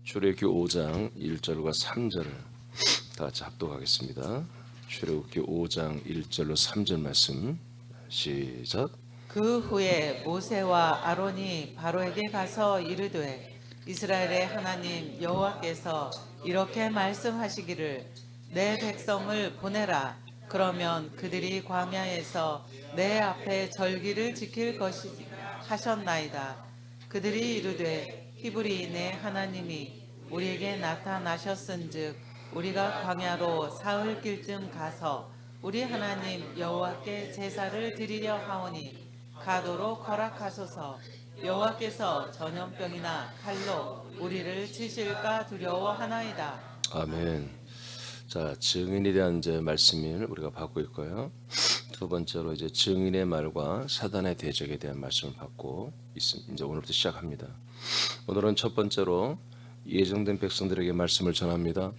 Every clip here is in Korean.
출애굽기 5장 1절과 3절을 다 같이 합독하겠습니다. 출애굽기 5장 1절로 3절 말씀 시작. 그 후에 모세와 아론이 바로에게 가서 이르되 이스라엘의 하나님 여호와께서 이렇게 말씀하시기를 내 백성을 보내라. 그러면 그들이 광야에서 내 앞에 절기를 지킬 것이 하셨나이다. 그들이 이르되 히브리인의 하나님이 우리에게 나타나셨은즉 우리가 광야로 사흘 길쯤 가서 우리 하나님 여호와께 제사를 드리려 하오니 가도록 허락하소서. 여호와께서 전염병이나 칼로 우리를 치실까 두려워하나이다. 아멘. 자, 증인에 대한 이제 말씀을 우리가 받고 있고요. 두 번째로 이제 증인의 말과 사단의 대적에 대한 말씀을 받고 있습니다. 이제 오늘부터 시작합니다. 오늘은 첫 번째로 예정된 백성들에게 말씀을 전합니다.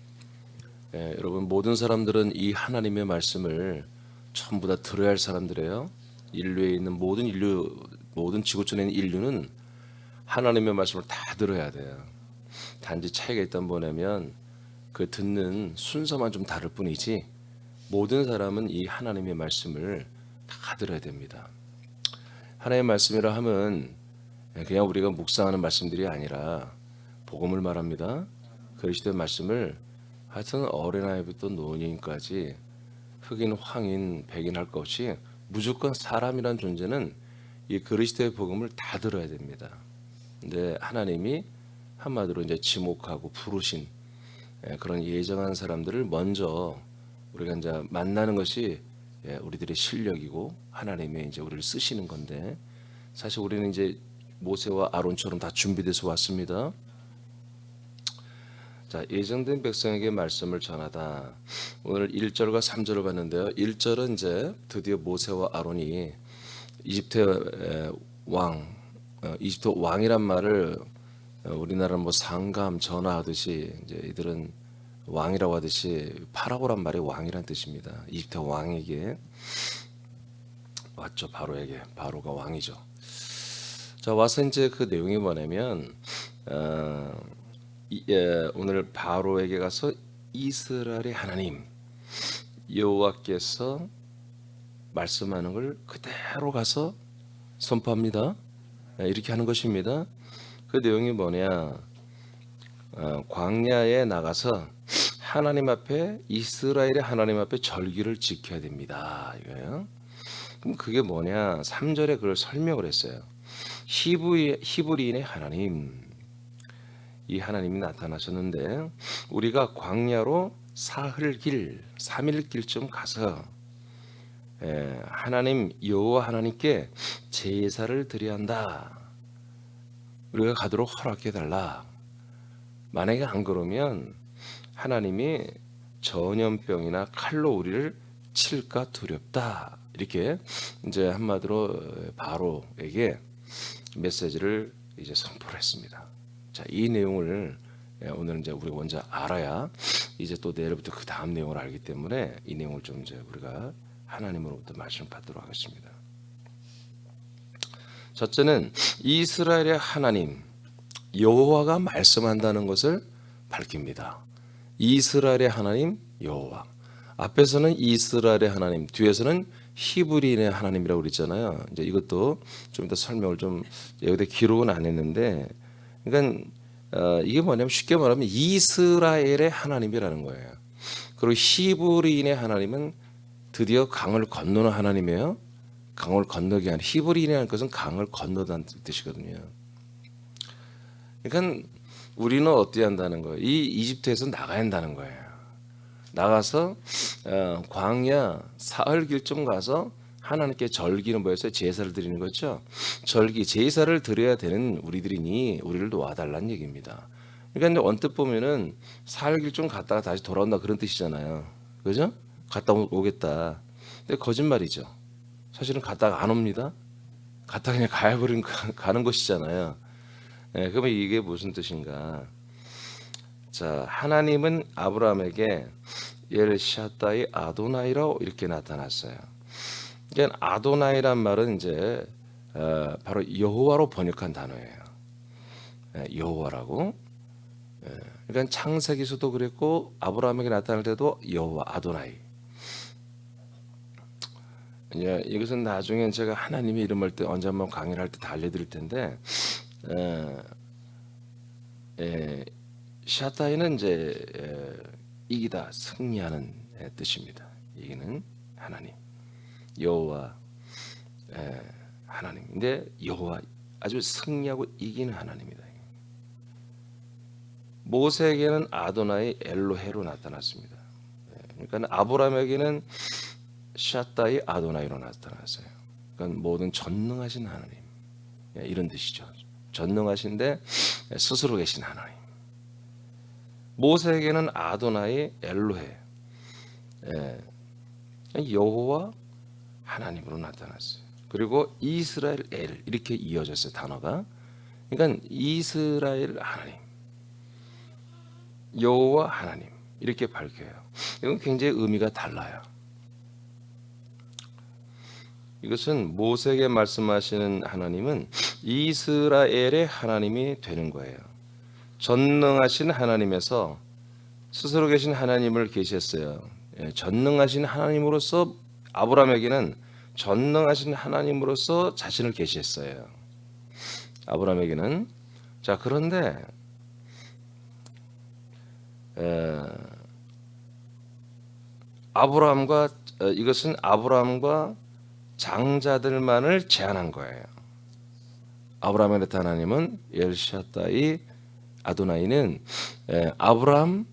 여러분 모든 사람들은 이 하나님의 말씀을 전부 다 들어야 할 사람들이에요. 인류에 있는 모든 지구촌에 있는 인류는 하나님의 말씀을 다 들어야 돼요. 단지 차이가 있단 뭐냐면 그 듣는 순서만 좀 다를 뿐이지 모든 사람은 이 하나님의 말씀을 다 들어야 됩니다. 하나님의 말씀이라 하면 그냥 우리가 묵상하는 말씀들이 아니라 복음을 말합니다. 그리스도의 말씀을 하여튼 어린아이부터 노인까지 흑인, 황인, 백인 할 것 없이 무조건 사람이란 존재는 이 그리스도의 복음을 다 들어야 됩니다. 근데 하나님이 한마디로 이제 지목하고 부르신 그런 예정한 사람들을 먼저 우리가 이제 만나는 것이 우리들의 실력이고 하나님이 이제 우리를 쓰시는 건데 사실 우리는 이제 모세와 아론처럼 다 준비돼서 왔습니다. 자, 예정된 백성에게 말씀을 전하다. 오늘 1절과 3절을 봤는데요. 1절은 이제 드디어 모세와 아론이 이집트의 이집트 왕이란 말을 우리나라는 뭐 상감 전하하듯이 이제 이들은 왕이라고 하듯이 파라오란 말이 왕이란 뜻입니다. 이집트 왕에게 왔죠. 바로가 왕이죠. 자, 와서 이제 그 내용이 뭐냐면 오늘 바로에게 가서 이스라엘의 하나님 여호와께서 말씀하는 걸 그대로 가서 선포합니다. 이렇게 하는 것입니다. 그 내용이 뭐냐? 광야에 나가서 하나님 앞에 이스라엘의 하나님 앞에 절기를 지켜야 됩니다. 이거예요. 그럼 그게 뭐냐? 3절에 그걸 설명을 했어요. 히브리인의 하나님, 이 하나님이 나타나셨는데 우리가 광야로 사흘길, 3일길쯤 가서 하나님 여호와 하나님께 제사를 드려야 한다. 우리가 가도록 허락해 달라. 만약에 안 그러면 하나님이 전염병이나 칼로 우리를 칠까 두렵다. 이렇게 이제 한마디로 바로에게 메시지를 이제 선포를 했습니다. 자, 이 내용을 오늘 이제 우리가 먼저 알아야 이제 또 내일부터 그 다음 내용을 알기 때문에 이 내용을 좀 이제 우리가 하나님으로부터 말씀을 받도록 하겠습니다. 첫째는 이스라엘의 하나님 여호와가 말씀한다는 것을 밝힙니다. 이스라엘의 하나님 여호와. 앞에서는 이스라엘의 하나님, 뒤에서는 히브리인의 하나님이라고 그랬잖아요. 이제 이것도 좀 더 설명을 좀 여기다 기록은 안 했는데, 그러니까 이게 뭐냐면 쉽게 말하면 이스라엘의 하나님이라는 거예요. 그리고 히브리인의 하나님은 드디어 강을 건너는 하나님이에요. 강을 건너게 하는 히브리인이라는 것은 강을 건너다는 뜻이거든요. 그러니까 우리는 어떻게 한다는 거예요? 이 이집트에서 나가야 한다는 거예요. 나가서 광야 사흘길쯤 가서 하나님께 절기는 뭐였어요? 제사를 드리는 거죠. 절기 제사를 드려야 되는 우리들이니 우리를 도와달라는 얘기입니다. 그러니까 언뜻 보면은 사흘길쯤 갔다가 다시 돌아온다 그런 뜻이잖아요. 그죠? 갔다 오겠다. 근데 거짓말이죠. 사실은 갔다가 안 옵니다. 갔다 그냥 가야버린 가는 것이잖아요. 그러면 이게 무슨 뜻인가? 자, 하나님은 아브라함에게 엘샤다이 아도나이라 이렇게 나타났어요. 그러니까 아도나이란 말은 이제 바로 여호와로 번역한 단어예요. 여호와라고. 그러니까 창세기에서도 그랬고 아브라함에게 나타날 때도 여호와 아도나이. 이것은 나중에 제가 하나님의 이름 할 때 언제 한번 강의를 할 때 다 알려드릴 텐데, 샤타이는 이제 이기다, 승리하는 뜻입니다. 이기는 하나님, 여호와 하나님. 근데 여호와 아주 승리하고 이기는 하나님이다. 모세에게는 아도나이 엘로헤로 나타났습니다. 그러니까 아브라함에게는 샤타이 아도나이로 나타났어요. 그러니까 모든 전능하신 하나님, 이런 뜻이죠. 전능하신데 스스로 계신 하나님. 모세에게는 아도나이 엘로헤, 여호와 하나님으로 나타났어요. 그리고 이스라엘 엘, 이렇게 이어졌어요, 단어가. 그러니까 이스라엘 하나님, 여호와 하나님, 이렇게 밝혀요. 이건 굉장히 의미가 달라요. 이것은 모세에게 말씀하시는 하나님은 이스라엘의 하나님이 되는 거예요. 전능하신 하나님에서 스스로 계신 하나님을 계셨어요. 전능하신 하나님으로서 아브라함에게는 전능하신 하나님으로서 자신을 계시했어요. 아브라함에게는. 자, 그런데 이것은 아브라함과 장자들만을 제한한 거예요. 아브라함에 나타난 하나님은 엘샤다이 아도나이는 아브라함,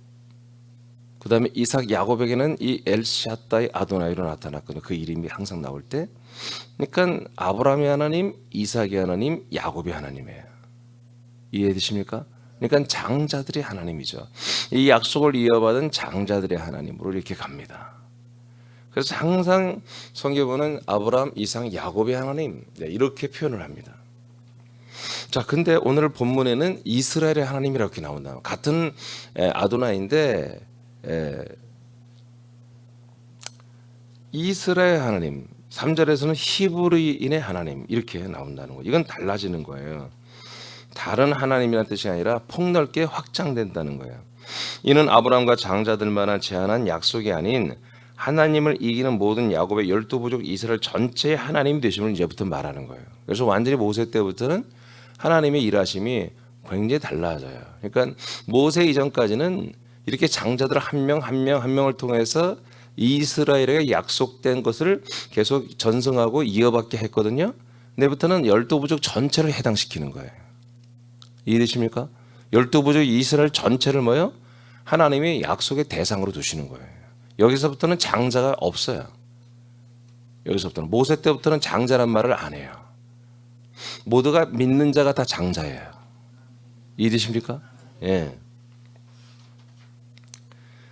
그 다음에 이삭, 야곱에게는 이 엘샤다이 아도나이로 나타났거든요. 그 이름이 항상 나올 때. 그러니까 아브라함의 하나님, 이삭의 하나님, 야곱의 하나님이에요. 이해되십니까? 그러니까 장자들의 하나님이죠. 이 약속을 이어받은 장자들의 하나님으로 이렇게 갑니다. 그래서 항상 성경에는 아브라함, 이삭, 야곱의 하나님, 이렇게 표현을 합니다. 자, 근데 오늘 본문에는 이스라엘의 하나님이라고 이렇게 나온다. 같은 아도나인데 이스라엘 하나님, 3절에서는 히브리인의 하나님 이렇게 나온다는 거예요. 이건 달라지는 거예요. 다른 하나님이라는 뜻이 아니라 폭넓게 확장된다는 거예요. 이는 아브라함과 장자들만을 제한한 약속이 아닌 하나님을 이기는 모든 야곱의 12부족 이스라엘 전체의 하나님이 되심을 이제부터 말하는 거예요. 그래서 완전히 모세 때부터는 하나님의 일하심이 굉장히 달라져요. 그러니까 모세 이전까지는 이렇게 장자들 한 명 한 명을 통해서 이스라엘에게 약속된 것을 계속 전승하고 이어받게 했거든요. 내부터는 12부족 전체를 해당시키는 거예요. 이해되십니까? 12부족 이스라엘 전체를 뭐요? 하나님이 약속의 대상으로 두시는 거예요. 여기서부터는 장자가 없어요. 여기서부터는 모세 때부터는 장자란 말을 안 해요. 모두가 믿는 자가 다 장자예요. 이해되십니까? 예.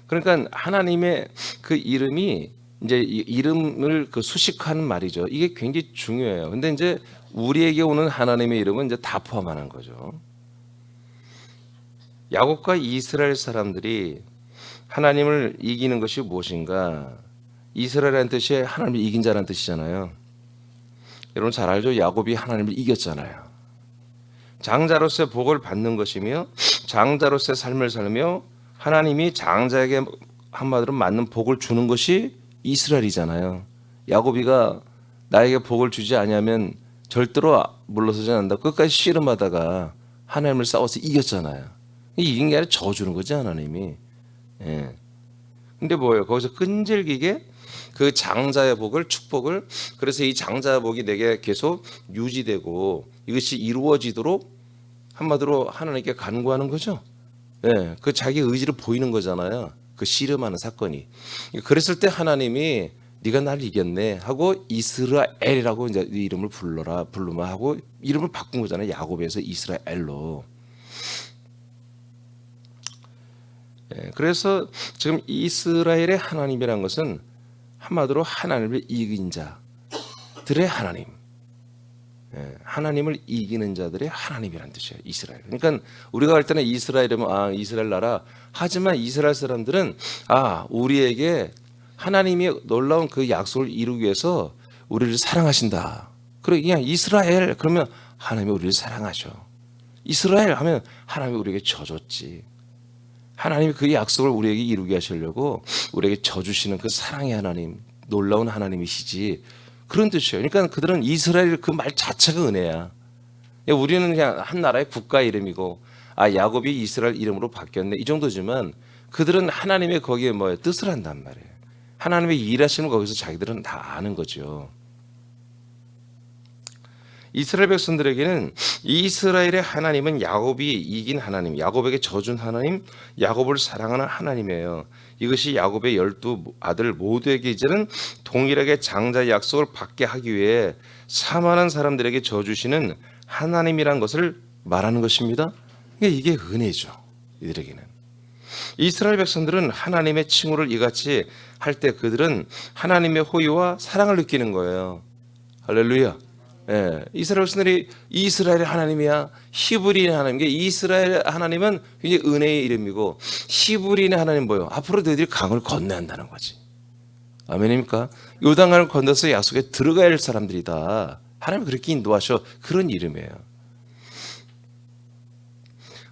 그러니까 하나님의 그 이름이 이제 이름을 그 수식하는 말이죠. 이게 굉장히 중요해요. 근데 이제 우리에게 오는 하나님의 이름은 이제 다 포함하는 거죠. 야곱과 이스라엘 사람들이 하나님을 이기는 것이 무엇인가? 이스라엘이라는 뜻이 하나님을 이긴 자라는 뜻이잖아요. 여러분 잘 알죠? 야곱이 하나님을 이겼잖아요. 장자로서의 복을 받는 것이며 장자로서의 삶을 살며 하나님이 장자에게 한마디로 맞는 복을 주는 것이 이스라엘이잖아요. 야곱이가 나에게 복을 주지 않으면 절대로 물러서지 않는다. 끝까지 씨름하다가 하나님을 싸워서 이겼잖아요. 이긴 게 아니라 져주는 거지 하나님이. 예. 근데 뭐예요? 거기서 끈질기게 그 장자의 복을, 축복을, 그래서 이 장자의 복이 내게 계속 유지되고 이것이 이루어지도록 한마디로 하나님께 간구하는 거죠. 예, 그 자기 의지를 보이는 거잖아요. 그 씨름하는 사건이. 그랬을 때 하나님이 네가 날 이겼네 하고 이스라엘이라고 이제 네 이름을 부르마 하고 이름을 바꾼 거잖아요. 야곱에서 이스라엘로. 예, 그래서 지금 이스라엘의 하나님이라는 것은 한마디로 하나님을 이긴 자들의 하나님, 하나님을 이기는 자들의 하나님이라는 뜻이에요. 이스라엘. 그러니까 우리가 할 때는 이스라엘이면 이스라엘 나라. 하지만 이스라엘 사람들은 우리에게 하나님이 놀라운 그 약속을 이루기 위해서 우리를 사랑하신다. 그래 그냥 이스라엘 그러면 하나님이 우리를 사랑하셔. 이스라엘 하면 하나님이 우리에게 져줬지. 하나님이 그 약속을 우리에게 이루게 하시려고 우리에게 져주시는 그 사랑의 하나님, 놀라운 하나님이시지. 그런 뜻이에요. 그러니까 그들은 이스라엘 그 말 자체가 은혜야. 우리는 그냥 한 나라의 국가 이름이고 야곱이 이스라엘 이름으로 바뀌었네 이 정도지만 그들은 하나님의 거기에 뜻을 한단 말이에요. 하나님의 일하시는 거기서 자기들은 다 아는 거죠. 이스라엘 백성들에게는 이스라엘의 하나님은 야곱이 이긴 하나님, 야곱에게 져준 하나님, 야곱을 사랑하는 하나님이에요. 이것이 야곱의 12 아들 모두에게 이제는 동일하게 장자의 약속을 받게 하기 위해 사많은 사람들에게 져주시는 하나님이란 것을 말하는 것입니다. 이게 은혜죠. 이들에게는. 이스라엘 백성들은 하나님의 칭호를 이같이 할 때 그들은 하나님의 호의와 사랑을 느끼는 거예요. 할렐루야. 예, 이스라엘 백성들이 이스라엘의 하나님이야. 히브리인의 하나님. 이스라엘 하나님은 굉장히 은혜의 이름이고 히브리인의 하나님 뭐예요? 앞으로 너희들이 강을 건너야 한다는 거지. 아멘입니까? 요단강을 건너서 약속에 들어가야 할 사람들이다. 하나님 그렇게 인도하셔. 그런 이름이에요.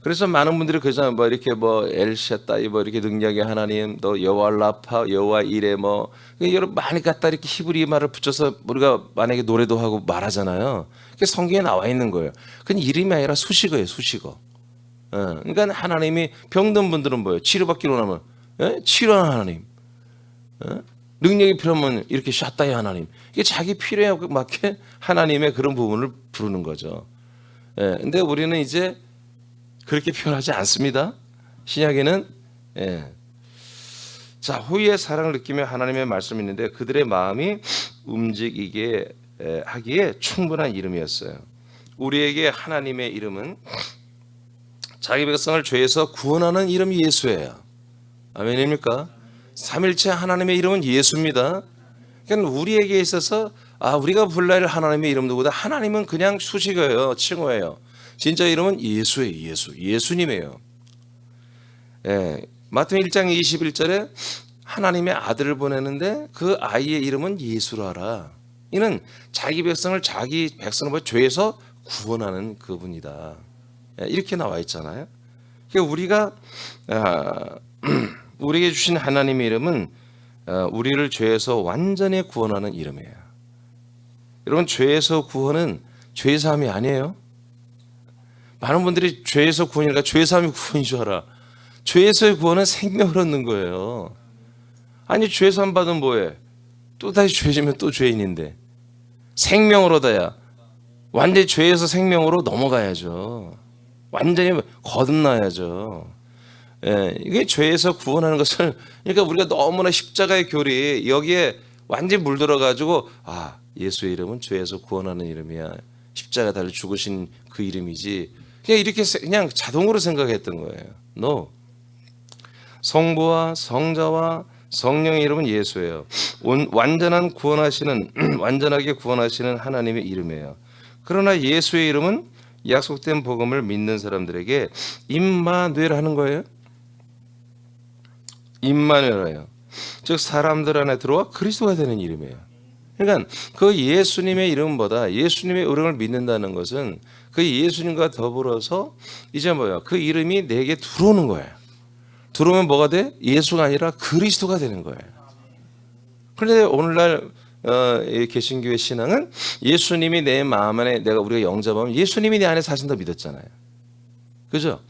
그래서 많은 분들이 그저 이렇게 엘샤다이 이렇게 능력의 하나님, 또 여호와 라파, 여호와 이레 여러 많이 갖다 이렇게 히브리 말을 붙여서 우리가 만약에 노래도 하고 말하잖아요. 그게 성경에 나와 있는 거예요. 그건 이름이 아니라 수식어예요, 수식어. 그러니까 하나님이 병든 분들은 뭐예요? 치료받기로 나면 치료하는 하나님. 능력이 필요하면 이렇게 샤다이 하나님. 이게 자기 필요에 맞게 하나님의 그런 부분을 부르는 거죠. 근데 우리는 이제 그렇게 표현하지 않습니다. 신약에는 자, 호의의 사랑을 느끼며 하나님의 말씀이 있는데 그들의 마음이 움직이게 하기에 충분한 이름이었어요. 우리에게 하나님의 이름은 자기 백성을 죄에서 구원하는 이름이 예수예요. 아멘입니까? 삼일체 하나님의 이름은 예수입니다. 그러니까 우리에게 있어서 우리가 불러야 할 하나님의 이름 누구다? 하나님은 그냥 수식어예요. 칭호예요. 진짜 이름은 예수예요. 예수님이에요. 마태복음 1장 21절에 하나님의 아들을 보내는데 그 아이의 이름은 예수라라. 이는 자기 백성을 죄에서 구원하는 그분이다. 이렇게 나와 있잖아요. 그러니까 우리가 우리에게 주신 하나님의 이름은 우리를 죄에서 완전히 구원하는 이름이에요. 여러분, 죄에서 구원은 죄사함이 아니에요. 많은 분들이 죄에서 구원이니까 죄사함이 구원인 줄 알아. 죄에서의 구원은 생명을 얻는 거예요. 아니, 죄사함 받으면 뭐해? 또 다시 죄지면 또 죄인인데 생명을 얻어야 완전히 죄에서 생명으로 넘어가야죠. 완전히 거듭나야죠. 이게 죄에서 구원하는 것을, 그러니까 우리가 너무나 십자가의 교리 여기에 완전히 물들어가지고 예수의 이름은 죄에서 구원하는 이름이야. 십자가 달려 죽으신 그 이름이지. 그냥 이렇게 그냥 자동으로 생각했던 거예요. No. 성부와 성자와 성령의 이름은 예수예요. 완전하게 구원하시는 하나님의 이름이에요. 그러나 예수의 이름은 약속된 복음을 믿는 사람들에게 임마누엘 하는 거예요. 임마누엘이에요. 즉 사람들 안에 들어와 그리스도가 되는 이름이에요. 그러니까 그 예수님의 이름보다 예수님의 이름을 믿는다는 것은 그 예수님과 더불어서 이제 그 이름이 내게 들어오는 거예요. 들어오면 뭐가 돼? 예수가 아니라 그리스도가 되는 거예요. 그런데 오늘날 개신교의 신앙은 예수님이 내 마음 안에 우리가 영접하면 예수님이 내 안에 사신다 믿었잖아요. 그죠?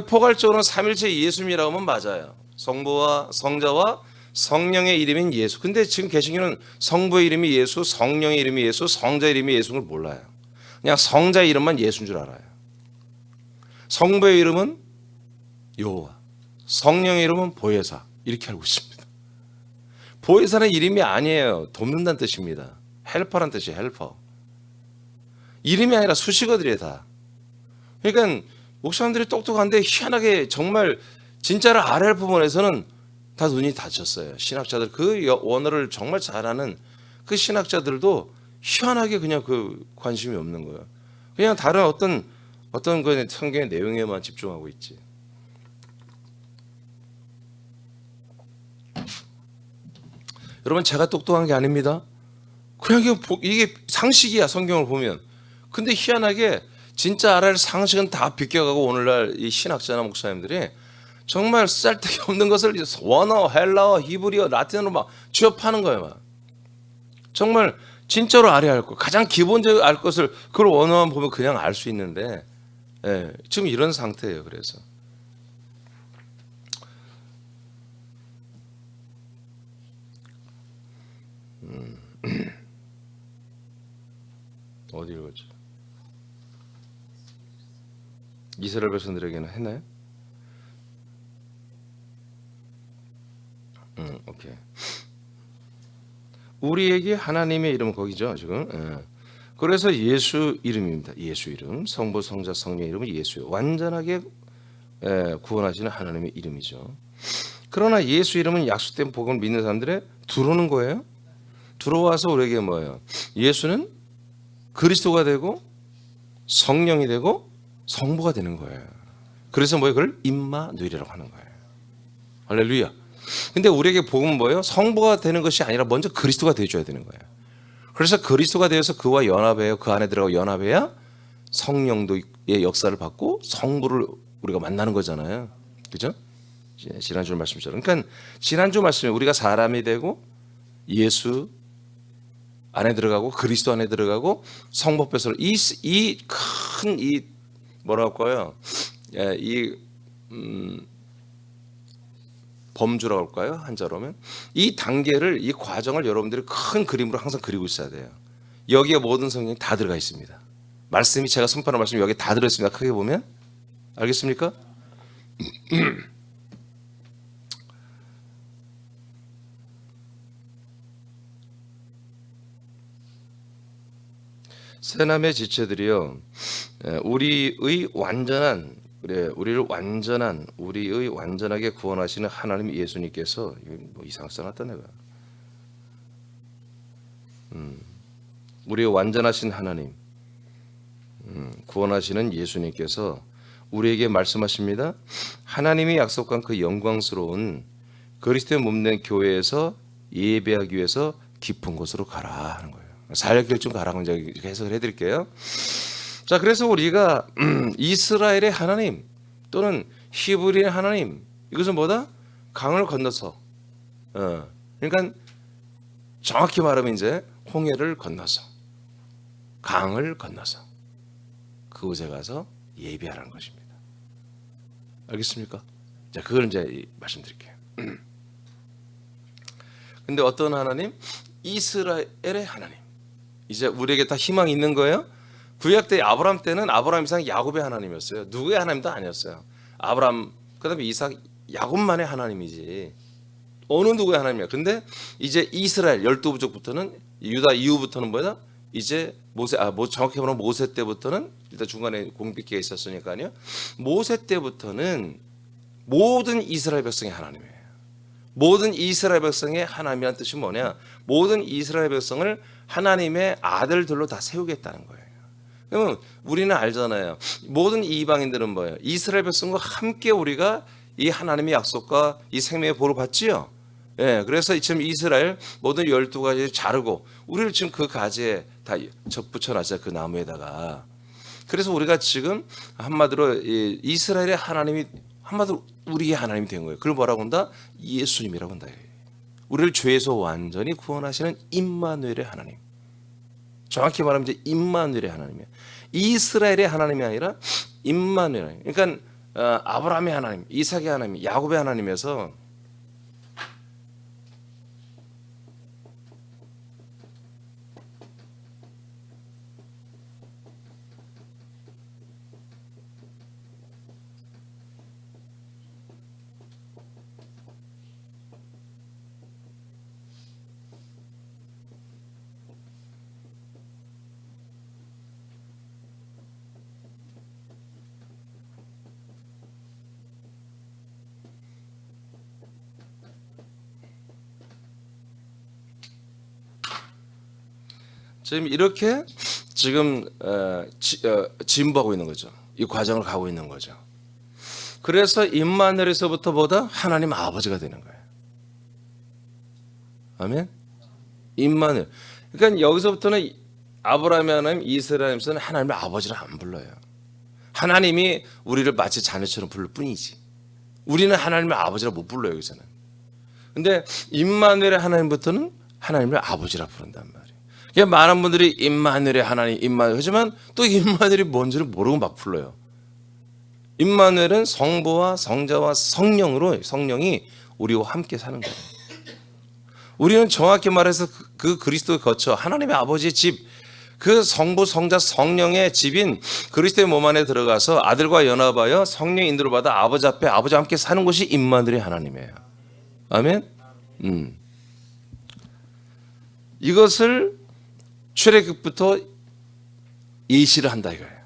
포괄적으로는 삼일체 예수님이라고 하면 맞아요. 성부와 성자와 성령의 이름인 예수. 근데 지금 개신교는 성부의 이름이 예수, 성령의 이름이 예수, 성자의 이름이 예수인 걸 몰라요. 그냥 성자의 이름만 예수인 줄 알아요. 성부의 이름은 여호와, 성령의 이름은 보혜사, 이렇게 알고 있습니다. 보혜사는 이름이 아니에요. 돕는다는 뜻입니다. 헬퍼란 뜻이에요. 헬퍼. 이름이 아니라 수식어들이에요. 다. 그러니까 목사님들이 똑똑한데 희한하게 정말 진짜로 알할 부분에서는 다 눈이 닫혔어요. 신학자들, 그 원어를 정말 잘하는 그 신학자들도 희한하게 그냥 그 관심이 없는 거예요. 그냥 다른 어떤 그 성경의 내용에만 집중하고 있지. 여러분, 제가 똑똑한 게 아닙니다. 그냥 이게 상식이야, 성경을 보면. 근데 희한하게 진짜 알아야 할 상식은 다 비껴가고 오늘날 이 신학자나 목사님들이 정말 쓸데기 없는 것을 원어, 헬라어, 히브리어, 라틴어로 막 취업하는 거예요. 막. 정말 진짜로 알아야 할 것, 가장 기본적으로 알 것을 그걸 원어만 보면 그냥 알 수 있는데, 예, 지금 이런 상태예요. 그래서 어디 읽었죠? 이스라엘 백성들에게는 했나요? 오케이. 우리에게 하나님의 이름은 거기죠 지금. 예. 그래서 예수 이름입니다. 예수 이름, 성부, 성자, 성령 이름은 예수예요. 완전하게 구원하시는 하나님의 이름이죠. 그러나 예수 이름은 약속된 복음을 믿는 사람들의 들어오는 거예요. 들어와서 우리에게 뭐예요? 예수는 그리스도가 되고 성령이 되고 성부가 되는 거예요. 그래서 뭐예요? 그걸 임마누엘이라고 하는 거예요. 할렐루야. 근데 우리에게 복음은 뭐예요? 성부가 되는 것이 아니라 먼저 그리스도가 되어줘야 되는 거예요. 그래서 그리스도가 되어서 그와 연합해요. 그 안에 들어가 연합해야 성령도의 역사를 받고 성부를 우리가 만나는 거잖아요. 그죠? 지난주 말씀처럼. 그러니까 지난주 말씀에 우리가 사람이 되고 예수 안에 들어가고 그리스도 안에 들어가고 성부 앞에서 이 큰 이 뭐라고 할까요? 이 범주라고 할까요? 한자로면 이 단계를 이 과정을 여러분들이 큰 그림으로 항상 그리고 있어야 돼요. 여기에 모든 성경이 다 들어가 있습니다. 말씀이 제가 선포하는 말씀이 여기에 다 들어 있습니다. 크게 보면 알겠습니까? 새남의 지체들이요, 우리의 완전하게 구원하시는 하나님 예수님께서, 뭐 이상한 써놨다 내가. 우리의 완전하신 하나님, 구원하시는 예수님께서 우리에게 말씀하십니다. 하나님이 약속한 그 영광스러운 그리스도의 몸된 교회에서 예배하기 위해서 깊은 곳으로 가라 하는 거예요. 사역길좀 가라고 이제 해석을 해드릴게요. 자, 그래서 우리가 이스라엘의 하나님 또는 히브리의 하나님, 이것은 뭐다? 강을 건너서, 그러니까 정확히 말하면 이제 홍해를 건너서, 강을 건너서 그곳에 가서 예배하라는 것입니다. 알겠습니까? 자, 그걸 이제 말씀드릴게요. 근데 어떤 하나님? 이스라엘의 하나님. 이제 우리에게 다 희망이 있는 거예요. 구약 때 아브라함 때는 아브라함 이상 야곱의 하나님이었어요. 누구의 하나님도 아니었어요. 아브라함 그다음에 이삭 야곱만의 하나님이지 어느 누구의 하나님이야. 근데 이제 이스라엘 12부족부터는 유다 이후부터는 뭐야? 이제 모세 정확히 말하면 모세 때부터는 일단 중간에 공백기가 있었으니까요. 모세 때부터는 모든 이스라엘 백성의 하나님이에요. 모든 이스라엘 백성의 하나님이란 뜻이 뭐냐? 모든 이스라엘 백성을 하나님의 아들들로 다 세우겠다는 거예요. 그러면 우리는 알잖아요. 모든 이방인들은 뭐예요? 이스라엘 백성과 함께 우리가 이 하나님의 약속과 이 생명의 보를 받지요. 예, 그래서 지금 이스라엘 모든 12가지 자르고 우리를 지금 그 가지에 다 붙여놨어요. 그 나무에다가. 그래서 우리가 지금 한마디로 이스라엘의 하나님이 한마디로 우리의 하나님이 된 거예요. 그걸 뭐라고 한다? 예수님이라고 한다. 우리를 죄에서 완전히 구원하시는 임마누엘의 하나님. 정확히 말하면 이제 임마누엘의 하나님이에요. 이스라엘의 하나님이 아니라 임마누엘. 그러니까 아브라함의 하나님, 이삭의 하나님, 야곱의 하나님에서 지금 이렇게 지금 진보하고 있는 거죠. 이 과정을 가고 있는 거죠. 그래서 임마누엘에서부터 보다 하나님 아버지가 되는 거예요. 아멘. 임마누엘. 그러니까 여기서부터는 아브라함의 하나님, 이스라엘에서는 하나님의 아버지를 안 불러요. 하나님이 우리를 마치 자녀처럼 부를 뿐이지. 우리는 하나님을 아버지라 못 불러요, 여기서는. 근데 임마누엘의 하나님부터는 하나님을 아버지라 부른단 말이에요. 그러니까 많은 분들이 임마누엘의 하나님, 임마누엘 하지만 또 임마누엘이 뭔지를 모르고 막 불러요. 임마누엘은 성부와 성자와 성령으로 성령이 우리와 함께 사는 거예요. 우리는 정확히 말해서 그 그리스도에 거쳐 하나님의 아버지의 집, 그 성부, 성자, 성령의 집인 그리스도의 몸 안에 들어가서 아들과 연합하여 성령 인도를 받아 아버지 앞에 아버지와 함께 사는 것이 임마누엘의 하나님이에요. 아멘. 이것을 출애굽부터 예시를 한다 이거예요.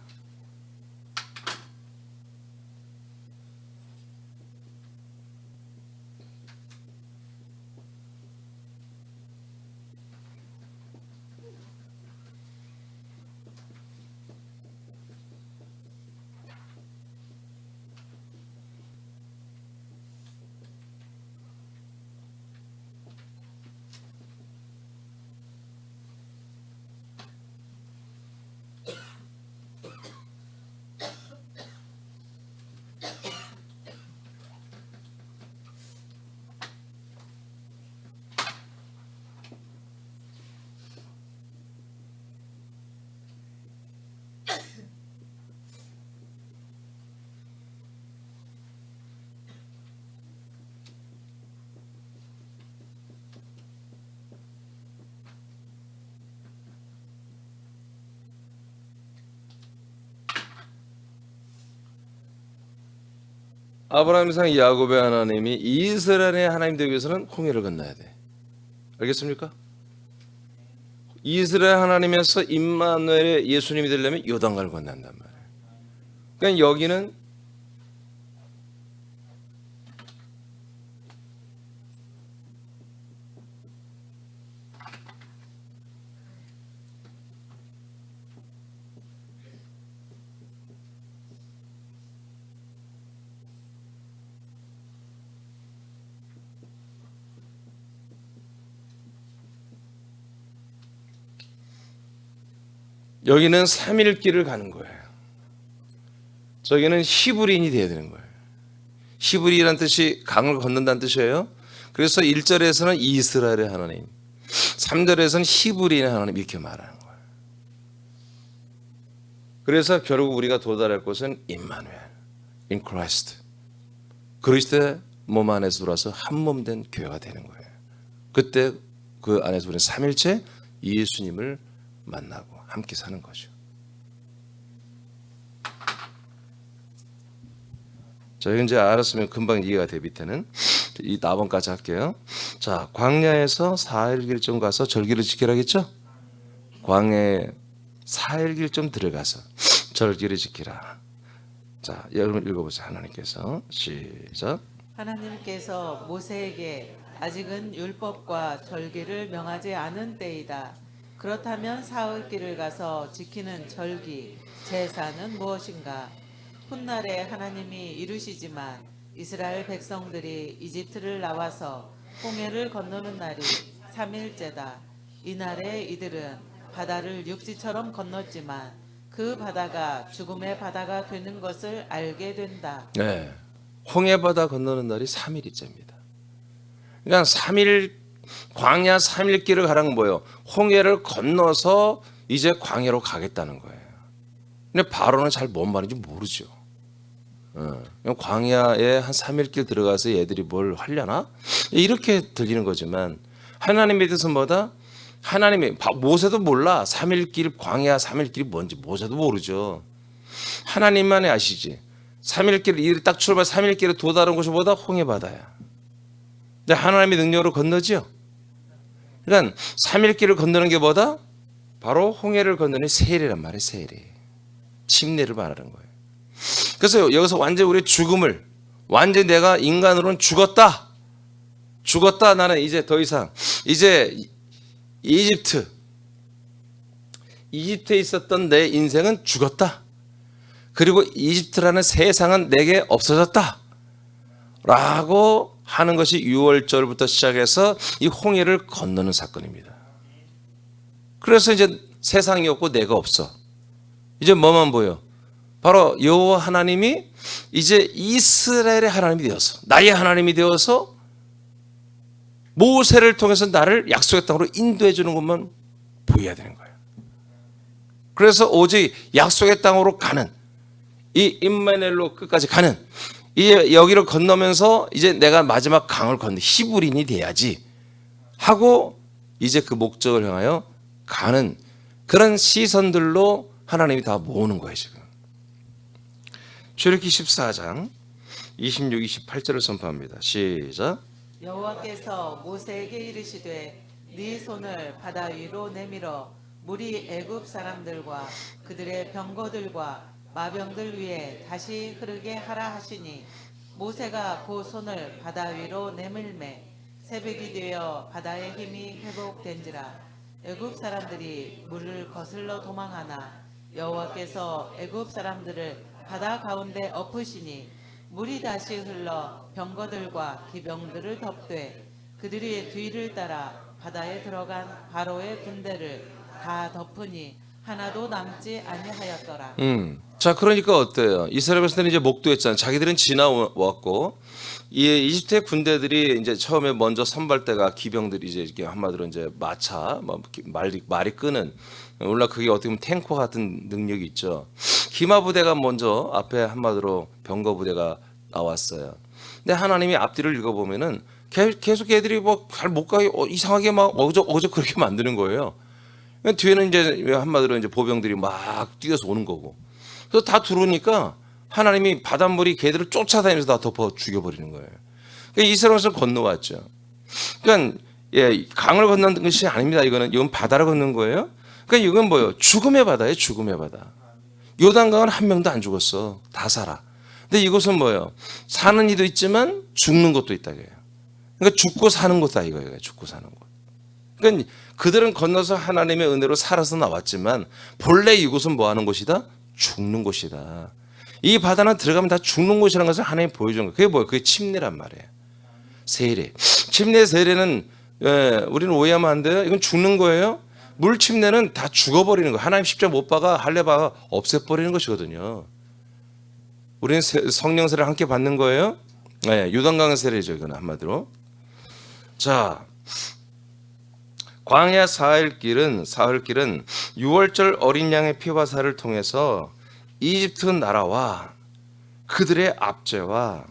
아브라함, 이삭, 야곱의 하나님이 이스라엘의 하나님 되기 위해서는 홍해를 건너야 돼. 알겠습니까? 이스라엘 하나님에서 임마누엘의 예수님이 되려면 요단강을 건넌단 말이에요. 그러니까 여기는 여기는 3일 길을 가는 거예요. 저기는 히브리인이 돼야 되는 거예요. 히브리라는 뜻이 강을 건넌다는 뜻이에요. 그래서 1절에서는 이스라엘의 하나님, 3절에서는 히브리인의 하나님 이렇게 말하는 거예요. 그래서 결국 우리가 도달할 곳은 임마누엘, in Christ. 그리스도의 몸 안에서 들어와서 한 몸 된 교회가 되는 거예요. 그때 그 안에서 우리는 3일째 예수님을 만나고 함께 사는 거죠. 저희 이제 알았으면 금방 이해가 돼. 밑에는 이 4번까지 할게요. 자, 광야에서 4일 길 좀 가서 절기를 지키라겠죠? 광야에 4일 길 좀 들어가서 절기를 지키라. 자, 여러분 읽어보세요. 하나님께서 시작. 하나님께서 모세에게 아직은 율법과 절기를 명하지 않은 때이다. 그렇다면 사흘길을 가서 지키는 절기, 제사는 무엇인가? 훗날에 하나님이 이루시지만 이스라엘 백성들이 이집트를 나와서 홍해를 건너는 날이 3일째다. 이날에 이들은 바다를 육지처럼 건넜지만 그 바다가 죽음의 바다가 되는 것을 알게 된다. 네, 홍해 바다 건너는 날이 3일째입니다. 그러니까 3일 광야 3일 길을 가라는 뭐예요? 홍해를 건너서 이제 광야로 가겠다는 거예요. 근데 바로는 잘 뭔 말인지 모르죠. 광야에 한 3일 길 들어가서 얘들이 뭘 하려나? 이렇게 들리는 거지만 하나님에 대해서 뭐다? 하나님이 모세도 몰라. 3일 길 광야 3일 길이 뭔지 모세도 모르죠. 하나님만이 아시지. 3일 길 딱 출발 3일 길에 도달한 곳이 뭐다? 홍해 바다야. 근데 하나님의 능력으로 건너지요. 그러니까 3일 길을 건너는 게 뭐다? 바로 홍해를 건너는 세일이란 말이에요. 세일이. 침례를 말하는 거예요. 그래서 여기서 완전히 우리의 죽음을, 완전히 내가 인간으로는 죽었다. 죽었다. 나는 이제 더 이상 이제 이집트에 있었던 내 인생은 죽었다. 그리고 이집트라는 세상은 내게 없어졌다. 라고 하는 것이 6월절부터 시작해서 이 홍해를 건너는 사건입니다. 그래서 이제 세상이 없고 내가 없어. 이제 뭐만 보여? 바로 여호와 하나님이 이제 이스라엘의 하나님이 되어서 나의 하나님이 되어서 모세를 통해서 나를 약속의 땅으로 인도해 주는 것만 보여야 되는 거예요. 그래서 오직 약속의 땅으로 가는 이 임마누엘로 끝까지 가는 이 여기를 건너면서 이제 내가 마지막 강을 건너 히브리인이 돼야지 하고 이제 그 목적을 향하여 가는 그런 시선들로 하나님이 다 모으는 거예요. 지금 출애굽기 14장 26, 28절을 선포합니다. 시작. 여호와께서 모세에게 이르시되 네 손을 바다 위로 내밀어 물이 애굽 사람들과 그들의 병거들과 마병들 위에 다시 흐르게 하라 하시니 모세가 그 손을 바다 위로 내밀매 새벽이 되어 바다의 힘이 회복된지라 애굽 사람들이 물을 거슬러 도망하나 여호와께서 애굽 사람들을 바다 가운데 엎으시니 물이 다시 흘러 병거들과 기병들을 덮되 그들의 뒤를 따라 바다에 들어간 바로의 군대를 다 덮으니 하나도 남지 아니하였더라. 자, 그러니까 어때요? 이스라엘 백성들은 이제 목도했잖아요. 자기들은 지나왔고, 이 이집트의 군대들이 이제 처음에 먼저 선발대가 기병들이 이제 이렇게 한마디로 이제 마차, 말이 끄는, 물론 그게 어떻게 보면 탱커 같은 능력이 있죠. 기마 부대가 먼저 앞에 한마디로 병거 부대가 나왔어요. 근데 하나님이 앞뒤를 읽어보면은 계속 애들이 뭐 잘 못 가게 이상하게 막 어저 그렇게 만드는 거예요. 뒤에는 이제 한마디로 이제 보병들이 막 뛰어서 오는 거고. 그래서 다 들어오니까 하나님이 바닷물이 걔들을 쫓아다니면서 다 덮어 죽여버리는 거예요. 그러니까 이스라엘을 건너왔죠. 그러니까 강을 건너는 것이 아닙니다. 이건 바다를 걷는 거예요. 그러니까 이건 뭐예요? 죽음의 바다예요. 죽음의 바다. 요단강은 한 명도 안 죽었어. 다 살아. 근데 이곳은 뭐예요? 사는 이도 있지만 죽는 것도 있다. 그러니까 죽고 사는 곳다 이거예요. 죽고 사는 곳. 그러니까 그들은 건너서 하나님의 은혜로 살아서 나왔지만 본래 이곳은 뭐 하는 곳이다? 죽는 곳이다. 이 바다는 들어가면 다 죽는 곳이라는 것을 하나님이 보여주는 거예요. 그게 뭐예요? 그게 침례란 말이에요. 세례. 침례 세례는 우리는 오해하면 안 돼요. 이건 죽는 거예요. 물 침례는 다 죽어버리는 거예요. 하나님 십자가 못 박아 할례 박아 없애버리는 것이거든요. 우리는 성령 세례를 함께 받는 거예요. 요단강 세례죠. 이건 한마디로. 자, 광야 사흘길은 6월절 어린 양의 피와 살을 통해서 이집트 나라와 그들의 압제와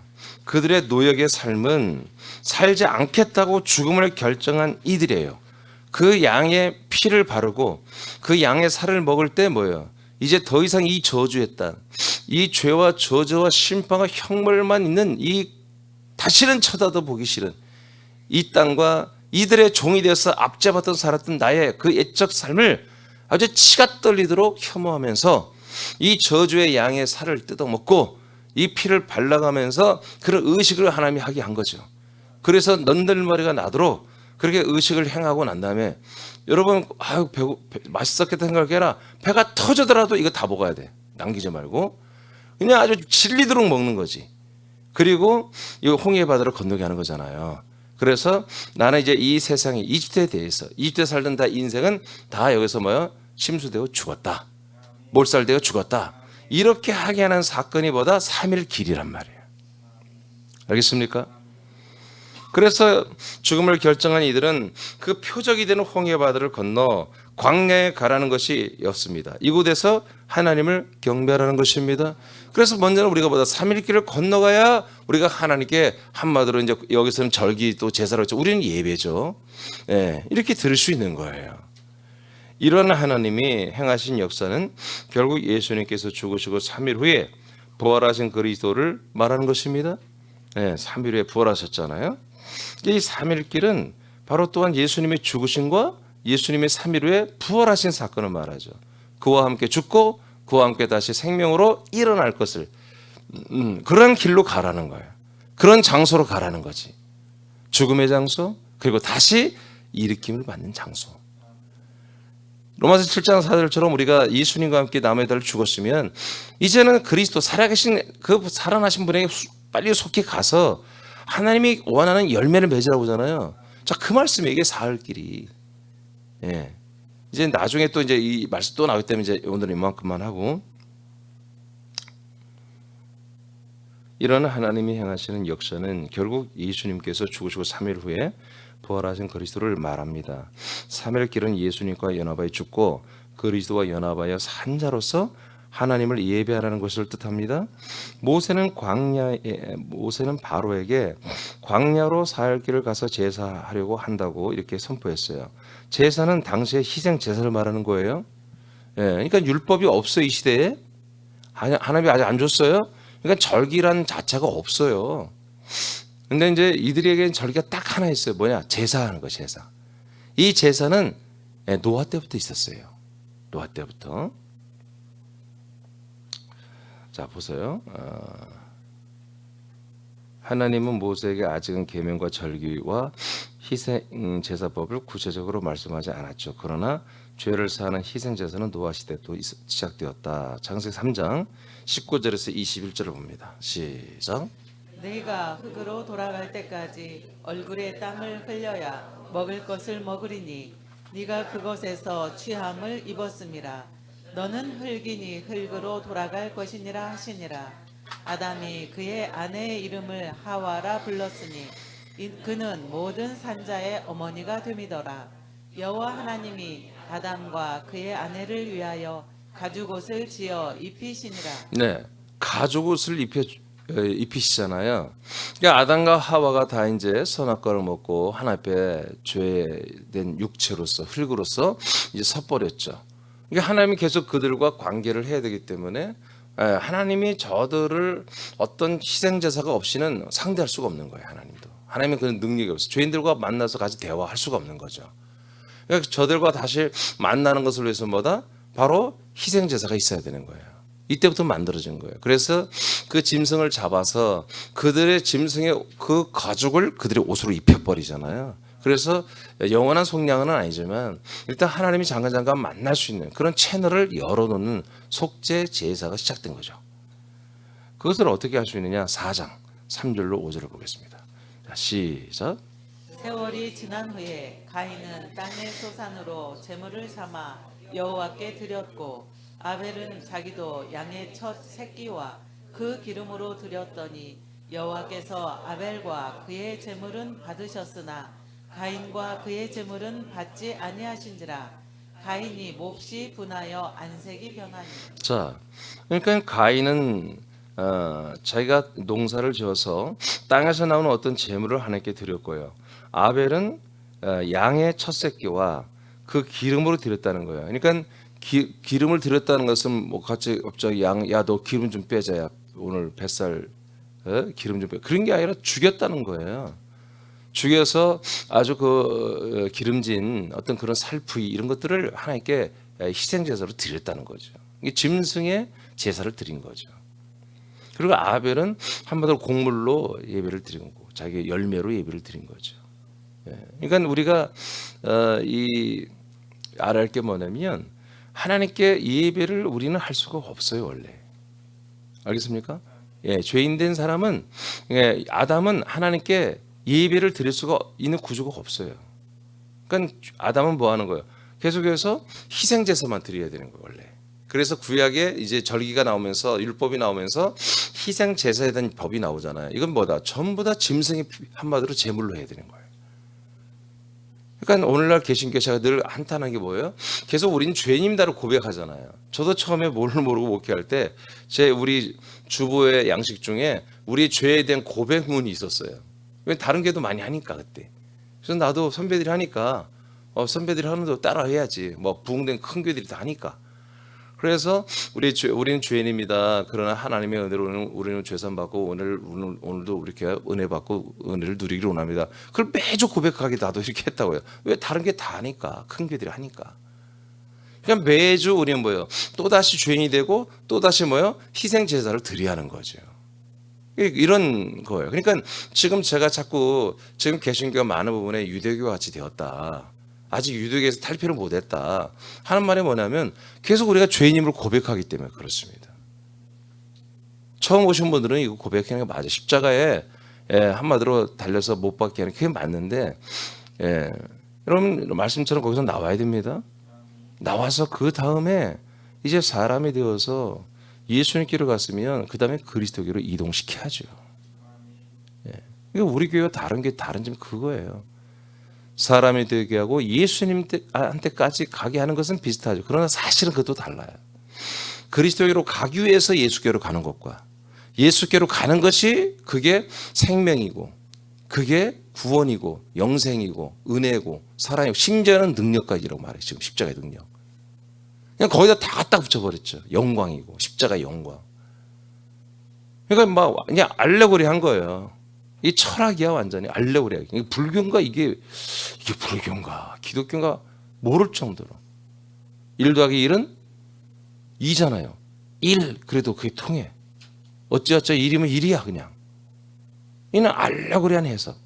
그들의 노역의 삶은 살지 않겠다고 죽음을 결정한 이들이에요. 그 양의 피를 바르고 그 양의 살을 먹을 때 뭐예요? 이제 더 이상 이 저주의 땅, 이 죄와 저주와 심판과 형벌만 있는 이 다시는 쳐다도 보기 싫은 이 땅과 이들의 종이 되어서 압제받던 살았던 나의 그 옛적 삶을 아주 치가 떨리도록 혐오하면서 이 저주의 양의 살을 뜯어먹고 이 피를 발라가면서 그런 의식을 하나님이 하게 한 거죠. 그래서 넌들머리가 나도록 그렇게 의식을 행하고 난 다음에 여러분 맛있었겠다 생각해라. 배가 터져더라도 이거 다 먹어야 돼. 남기지 말고 그냥 아주 질리도록 먹는 거지. 그리고 이 홍해 바다를 건너게 하는 거잖아요. 그래서 나는 이제 이 세상에 이집트에 대해서 이집트에 살던 다 인생은 다 여기서 뭐야? 침수되고 죽었다. 몰살되어 죽었다. 이렇게 하게 하는 사건이 보다 3일 길이란 말이에요. 알겠습니까? 그래서 죽음을 결정한 이들은 그 표적이 되는 홍해 바다를 건너 광야에 가라는 것이 었습니다. 이곳에서 하나님을 경배하라는 것입니다. 그래서 먼저는 우리가 보다 3일 길을 건너가야 우리가 하나님께 한마디로 이제 여기서는 절기 또 제사로 했죠. 우리는 예배죠. 이렇게 들을 수 있는 거예요. 이런 하나님이 행하신 역사는 결국 예수님께서 죽으시고 3일 후에 부활하신 그리스도를 말하는 것입니다. 3일 후에 부활하셨잖아요. 이 3일 길은 바로 또한 예수님의 죽으심과 예수님의 3일 후에 부활하신 사건을 말하죠. 그와 함께 죽고 그와 함께 다시 생명으로 일어날 것을 그런 길로 가라는 거예요. 그런 장소로 가라는 거지. 죽음의 장소 그리고 다시 일으킴을 받는 장소. 로마서 7장 4절처럼 우리가 예수님과 함께 남의 달을 죽었으면 이제는 그리스도 살아계신 그 살아나신 분에게 빨리 속히 가서 하나님이 원하는 열매를 맺으라고 하잖아요. 자, 그 말씀이 이게 사흘길이. 이제 나중에 또 이제 이 말씀 또 나오기 때문에 이제 오늘은 이만큼만 하고 이런 하나님이 행하시는 역사는 결국 예수님께서 죽으시고 3일 후에 부활하신 그리스도를 말합니다. 3일 길은 예수님과 연합하여 죽고 그리스도와 연합하여 산 자로서 하나님을 예배하라는 것을 뜻합니다. 모세는 바로에게 광야로 사흘 길을 가서 제사하려고 한다고 이렇게 선포했어요. 제사는 당시에 희생 제사를 말하는 거예요. 예, 그러니까 율법이 없어 이 시대에. 하나님이 아직 안 줬어요. 그러니까 절기란 자체가 없어요. 근데 이제 이들에게는 절기가 딱 하나 있어요. 뭐냐? 제사하는 거, 제사. 이 제사는 노아 때부터 있었어요. 노아 때부터. 자, 보세요. 하나님은 모세에게 아직은 계명과 절기와 희생 제사법을 구체적으로 말씀하지 않았죠. 그러나 죄를 사하는 희생 제사는 노아 시대 또 시작되었다. 창세기 3장 19절에서 21절을 봅니다. 시작. 네가 흙으로 돌아갈 때까지 얼굴에 땀을 흘려야 먹을 것을 먹으리니 네가 그것에서 취함을 입었음이라. 너는 흙이니 흙으로 돌아갈 것이니라 하시니라. 아담이 그의 아내의 이름을 하와라 불렀으니 그는 모든 산자의 어머니가 됨이더라. 여호와 하나님이 아담과 그의 아내를 위하여 가죽옷을 지어 입히시니라. 네, 가죽옷을 입히시잖아요. 그러니까 아담과 하와가 다 이제 선악과를 먹고 하나님의 죄된 육체로서 흙으로서 이제 섰버렸죠. 그러니까 하나님이 계속 그들과 관계를 해야 되기 때문에 하나님이 저들을 어떤 희생 제사가 없이는 상대할 수가 없는 거예요. 하나님도. 하나님은 그런 능력이 없어요. 죄인들과 만나서 같이 대화할 수가 없는 거죠. 그러니까 저들과 다시 만나는 것을 위해서 뭐다? 바로 희생 제사가 있어야 되는 거예요. 이때부터 만들어진 거예요. 그래서 그 짐승을 잡아서 그들의 짐승의 그 가죽을 그들의 옷으로 입혀버리잖아요. 그래서 영원한 속량은 아니지만 일단 하나님이 잠깐 만날 수 있는 그런 채널을 열어놓는 속죄 제사가 시작된 거죠. 그것을 어떻게 할 수 있느냐? 4장 3절로 5절을 보겠습니다. 자, 시작. 세월이 지난 후에 가인은 땅의 소산으로 제물을 삼아 여호와께 드렸고 아벨은 자기도 양의 첫 새끼와 그 기름으로 드렸더니 여호와께서 아벨과 그의 제물은 받으셨으나 가인과 그의 제물은 받지 아니하신지라. 가인이 몹시 분하여 안색이 변하니. 자, 그러니까 가인은 자기가 농사를 지어서 땅에서 나오는 어떤 제물을 하나님께 드렸고요. 아벨은 양의 첫 새끼와 그 기름으로 드렸다는 거예요. 그러니까 기름을 드렸다는 것은 뭐 갑자기 야 너 기름 좀 빼자야 오늘 뱃살 기름 좀 빼. 그런 게 아니라 죽였다는 거예요. 죽여서 아주 그 기름진 어떤 그런 살부위 이런 것들을 하나님께 희생 제사로 드렸다는 거죠. 이게 짐승의 제사를 드린 거죠. 그리고 아벨은 한마디로 곡물로 예배를 드린 거고 자기 열매로 예배를 드린 거죠. 그러니까 우리가 이 알아야 할 게 뭐냐면 하나님께 예배를 우리는 할 수가 없어요 원래. 알겠습니까? 예, 죄인된 사람은 아담은 하나님께 예배를 드릴 수가 있는 구조가 없어요. 그러니까 아담은 뭐 하는 거예요? 계속해서 희생 제사만 드려야 되는 거예요 원래. 그래서 구약에 이제 절기가 나오면서 율법이 나오면서 희생 제사에 대한 법이 나오잖아요. 이건 뭐다? 전부 다 짐승이 한마디로 제물로 해야 되는 거예요. 그러니까 오늘날 개신교사가 늘 한탄한 게 뭐예요? 계속 우리는 죄인임다를 고백하잖아요. 저도 처음에 뭘 모르고 목회할 때 우리 주보의 양식 중에 우리 죄에 대한 고백문이 있었어요. 왜 다른 교회도 많이 하니까 그때. 그래서 나도 선배들이 하니까 선배들이 하는 대로 따라 해야지. 뭐 부흥된 큰 교회들이 다 하니까. 그래서 우리는 죄인입니다. 그러나 하나님의 은혜로 우리는 죄산 받고 오늘도 이렇게 은혜 받고 은혜를 누리기를 원합니다. 그걸 매주 고백하게 나도 이렇게 했다고요. 왜 다른 게 다 하니까 큰 교회들이 하니까. 그러니까 매주 우리는 뭐예요? 또 다시 죄인이 되고 또 다시 뭐예요? 희생 제사를 드려야 하는 거죠. 이런 거예요. 그러니까 지금 제가 자꾸 지금 개신교가 많은 부분에 유대교와 같이 되었다. 아직 유대교에서 탈피를 못했다 하는 말이 뭐냐면 계속 우리가 죄인임을 고백하기 때문에 그렇습니다. 처음 오신 분들은 이거 고백하는 게 맞아요. 십자가에 한마디로 달려서 못 박게 하는 그게 맞는데 여러분 말씀처럼 거기서 나와야 됩니다. 나와서 그 다음에 이제 사람이 되어서 예수님께로 갔으면 그 다음에 그리스도께로 이동시켜야죠. 예. 그러니까 우리 교회와 다른 점이 그거예요. 사람이 되게 하고 예수님한테까지 가게 하는 것은 비슷하죠. 그러나 사실은 그것도 달라요. 그리스도께로 가기 위해서 예수께로 가는 것과 예수께로 가는 것이 그게 생명이고 그게 구원이고 영생이고 은혜고 사랑이고 심지어는 능력까지라고 말해요. 지금 십자가의 능력. 그냥 거기다 다 갖다 붙여버렸죠. 영광이고 십자가의 영광. 그러니까 막 그냥 알레고리 한 거예요. 이 철학이야 완전히 알레고리야. 불교인가 이게 불교인가 기독교인가 모를 정도로 1 더하기 1은 2잖아요. 1 그래도 그게 통해. 어찌어쩌 1이면 1이야 그냥. 이는 알레고리한 해석,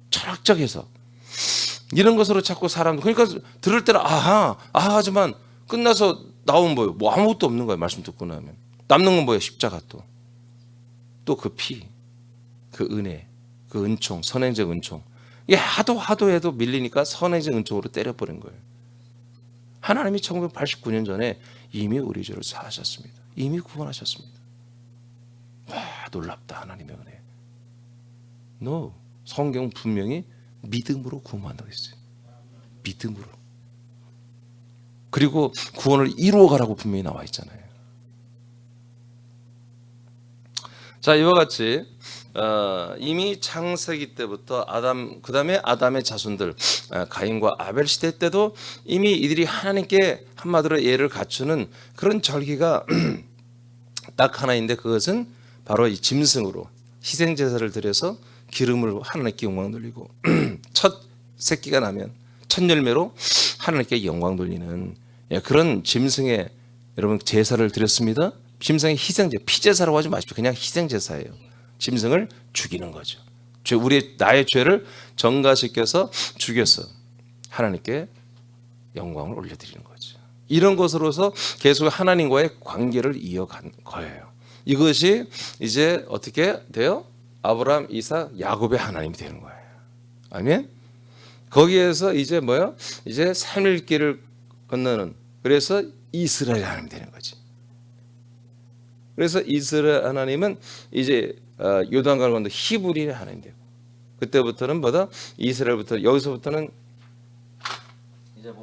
철학적 해석 이런 것으로 자꾸 사람들 그러니까 들을 때는 아하 하지만 끝나서 나오면 뭐 아무것도 없는 거예요. 말씀 듣고 나면 남는 건 뭐예요? 십자가 또 그 피, 그 은혜, 그 은총, 선행적 은총. 이게 하도 해도 밀리니까 선행적 은총으로 때려버린 거예요. 하나님이 1989년 전에 이미 우리 죄를 사하셨습니다. 이미 구원하셨습니다. 와 놀랍다 하나님의 은혜. No, 성경 분명히 믿음으로 구원한다고 했어요. 믿음으로. 그리고 구원을 이루어가라고 분명히 나와 있잖아요. 자, 이와 같이 이미 창세기 때부터 그 다음에 아담의 자손들 가인과 아벨 시대 때도 이미 이들이 하나님께 한마디로 예를 갖추는 그런 절기가 딱 하나인데 그것은 바로 이 짐승으로 희생제사를 드려서 기름을 하나님께 영광 돌리고 첫 새끼가 나면 첫 열매로 하나님께 영광 돌리는 그런 짐승의 여러분 제사를 드렸습니다. 짐승의 희생제, 피제사라고 하지 마십시오. 그냥 희생제사예요. 짐승을 죽이는 거죠. 나의 죄를 전가시켜서 죽여서 하나님께 영광을 올려드리는 거죠. 이런 것으로서 계속 하나님과의 관계를 이어간 거예요. 이것이 이제 어떻게 돼요? 아브라함, 이삭, 야곱의 하나님이 되는 거예요. 아멘. 거기에서 이제 뭐요? 이제 삶의 길을 건너는 그래서 이스라엘 하나님이 되는 거지. 그래서 이스라엘 하나님은 이제 요단강을 건너 히브리의 하나님 되고 그때부터는 뭐다? 이스라엘부터 여기서부터는 이제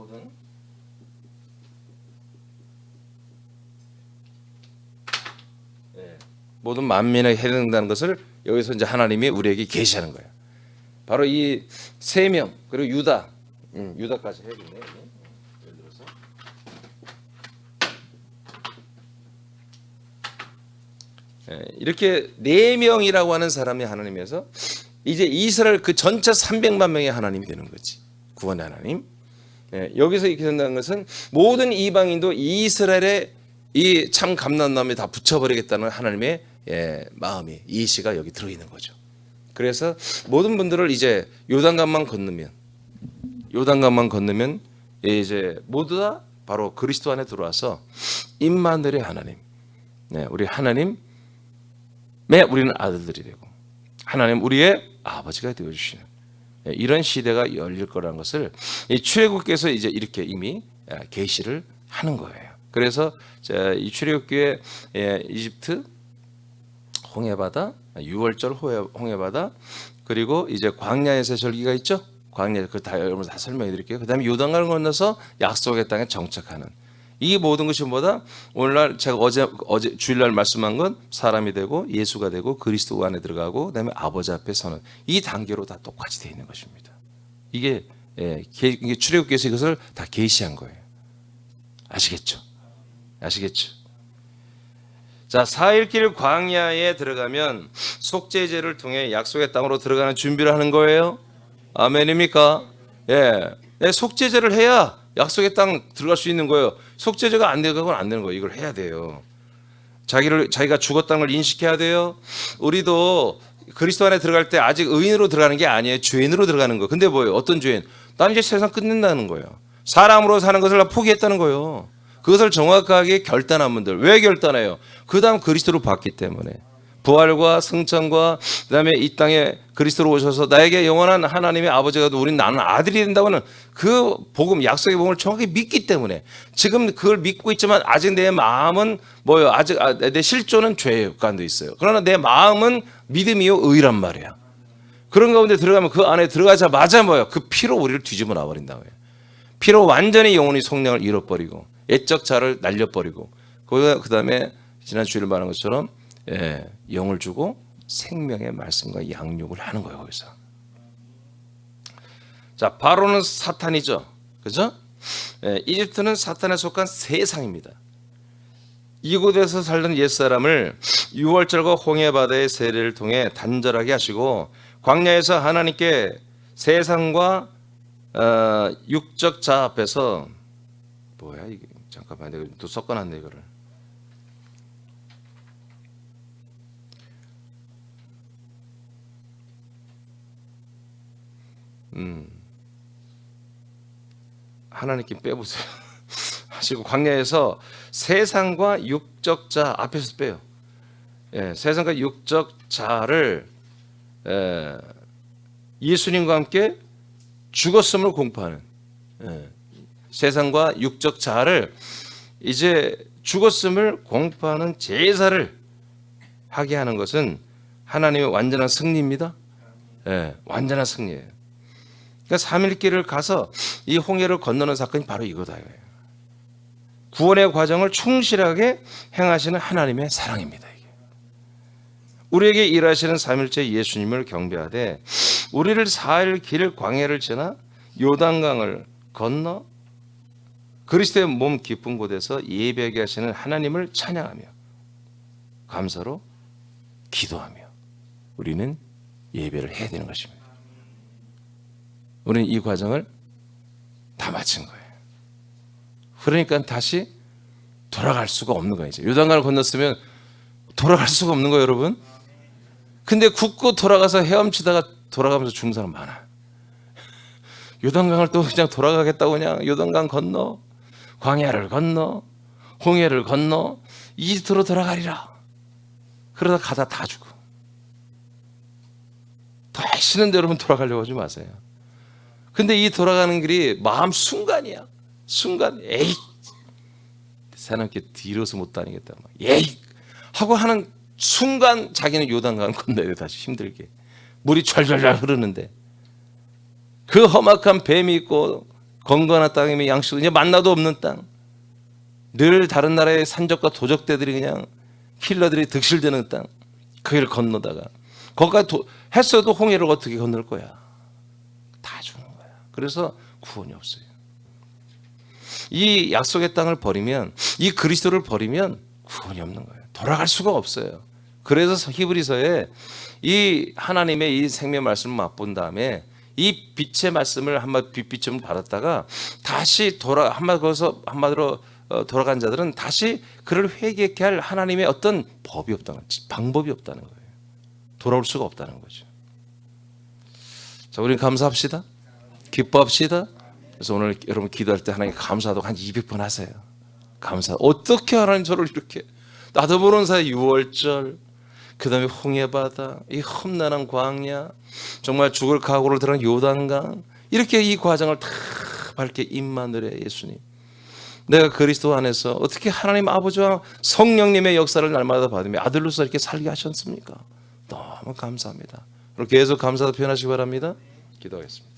모든 만민에 해당된다는 것을 여기서 이제 하나님이 우리에게 계시하는 거예요. 바로 이 세 명 그리고 유다까지 해야겠네요. 예를 들어서 이렇게 4명이라고 하는 사람이 하나님에서 이제 이스라엘 그 전체 300만 명의 하나님이 되는 거지. 구원의 하나님. 여기서 이렇게 된다는 것은 모든 이방인도 이스라엘의 이 참 감난남에 다 붙여버리겠다는 하나님의 마음이 이시가 여기 들어있는 거죠. 그래서 모든 분들을 이제 요단강만 건너면 이제 모두 다 바로 그리스도 안에 들어와서 임마누엘의 하나님, 우리 하나님의 우리는 아들들이 되고 하나님 우리의 아버지가 되어 주시는 이런 시대가 열릴 거라는 것을 이 출애굽기에서 이제 이렇게 이미 계시를 하는 거예요. 그래서 이 출애굽기에 이집트 홍해바다, 6월절 홍해바다, 그리고 이제 광야에서 절기가 있죠. 광야 그 다 여러분 다 설명해 드릴게요. 그다음에 요단강을 건너서 약속의 땅에 정착하는 이 모든 것이 뭐다? 오늘날 제가 어제 주일날 말씀한 건 사람이 되고 예수가 되고 그리스도 안에 들어가고 그다음에 아버지 앞에 서는 이 단계로 다 똑같이 되어 있는 것입니다. 이게 출애굽기에서 이것을 다 계시한 거예요. 아시겠죠? 자, 4일길 광야에 들어가면 속죄제를 통해 약속의 땅으로 들어가는 준비를 하는 거예요. 아멘입니까? 속죄제를 해야 약속의 땅 들어갈 수 있는 거예요. 속죄제가 안 되고는 안 되는 거예요. 이걸 해야 돼요. 자기가 죽었다는 걸 인식해야 돼요. 우리도 그리스도 안에 들어갈 때 아직 의인으로 들어가는 게 아니에요. 죄인으로 들어가는 거예요. 근데 뭐예요? 어떤 죄인? 난 이제 세상 끝낸다는 거예요. 사람으로 사는 것을 다 포기했다는 거예요. 그것을 정확하게 결단한 분들. 왜 결단해요? 그 다음 그리스도로 봤기 때문에. 부활과 승천과 그다음에 이 땅에 그리스도로 오셔서 나에게 영원한 하나님의 아버지가 우린 나는 아들이 된다고는 그 복음, 약속의 복음을 정확히 믿기 때문에 지금 그걸 믿고 있지만 아직 내 마음은 뭐요? 아직 내 실존은 죄의 가운데 있어요. 그러나 내 마음은 믿음이요 의란 말이야. 그런 가운데 들어가면 그 안에 들어가자마자 뭐요? 그 피로 우리를 뒤집어 놔버린다고요. 피로 완전히 영혼이 속량을 잃어버리고 옛적 자를 날려버리고 그 다음에 지난 주일 말한 것처럼 영을 주고 생명의 말씀과 양육을 하는 거예요. 거기서. 자, 바로는 사탄이죠. 그죠? 이집트는 사탄에 속한 세상입니다. 이곳에서 살던 옛사람을 유월절과 홍해바다의 세례를 통해 단절하게 하시고 광야에서 하나님께 세상과 육적 자 앞에서 뭐야 이게 잠깐만 내가 또 섞어놨네 이거를. 하나님께 빼보세요. 하시고 광야에서 세상과 육적 자 앞에서 빼요. 세상과 육적 자를 예수님과 함께 죽었음을 공포하는 세상과 육적 자를 이제 죽었음을 공포하는 제사를 하게 하는 것은 하나님의 완전한 승리입니다. 완전한 승리예요. 그러니까 3일길을 가서 이 홍해를 건너는 사건이 바로 이거다. 구원의 과정을 충실하게 행하시는 하나님의 사랑입니다. 이게. 우리에게 일하시는 3일째 예수님을 경배하되 우리를 4일 길 광야를 지나 요단강을 건너 그리스도의 몸 깊은 곳에서 예배하게 하시는 하나님을 찬양하며 감사로 기도하며 우리는 예배를 해야 되는 것입니다. 우리는 이 과정을 다 마친 거예요. 그러니까 다시 돌아갈 수가 없는 거예요. 요단강을 건넜으면 돌아갈 수가 없는 거예요, 여러분. 근데 굳고 돌아가서 헤엄치다가 돌아가면서 죽는 사람 많아. 요단강을 또 그냥 돌아가겠다고 그냥 요단강 건너, 광야를 건너, 홍해를 건너 이집트로 돌아가리라. 그러다 가다 다 죽어. 다시는 여러분 돌아가려고 하지 마세요. 근데 이 돌아가는 길이 마음 순간이야. 순간 에이 사람께 뒤로서 못 다니겠다. 에이 하고 하는 순간 자기는 요단강을 건너야 돼. 다시 힘들게. 물이 촤촤촤 흐르는데 그 험악한 뱀이 있고 건건한 땅이며 양식도 이제 만나도 없는 땅. 늘 다른 나라의 산적과 도적대들이 그냥 킬러들이 득실되는 땅. 그 길을 건너다가 거기까지 했어도 홍해를 어떻게 건널 거야. 다 죽는 거야. 그래서 구원이 없어요. 이 약속의 땅을 버리면 이 그리스도를 버리면 구원이 없는 거예요. 돌아갈 수가 없어요. 그래서 히브리서에 이 하나님의 이 생명 말씀을 맛본 다음에 이 빛의 말씀을 한마디 빛비춤을 받았다가 다시 한마디로 돌아간 자들은 다시 그를 회개케 할 하나님의 어떤 법이 없다는 방법이 없다는 거예요. 돌아올 수가 없다는 거죠. 자, 우리는 감사합시다. 기뻐합시다. 그래서 오늘 여러분 기도할 때 하나님 감사하도록 한 200번 하세요. 감사. 어떻게 하나님 저를 이렇게 나도 모르는 사이 6월절 그 다음에 홍해바다 이 험난한 광야 정말 죽을 각오로 들어간 요단강 이렇게 이 과정을 다 밝게 임마누엘 예수님 내가 그리스도 안에서 어떻게 하나님 아버지와 성령님의 역사를 날마다 받으며 아들로서 이렇게 살게 하셨습니까? 너무 감사합니다. 그럼 계속 감사도 표현하시기 바랍니다. 기도하겠습니다.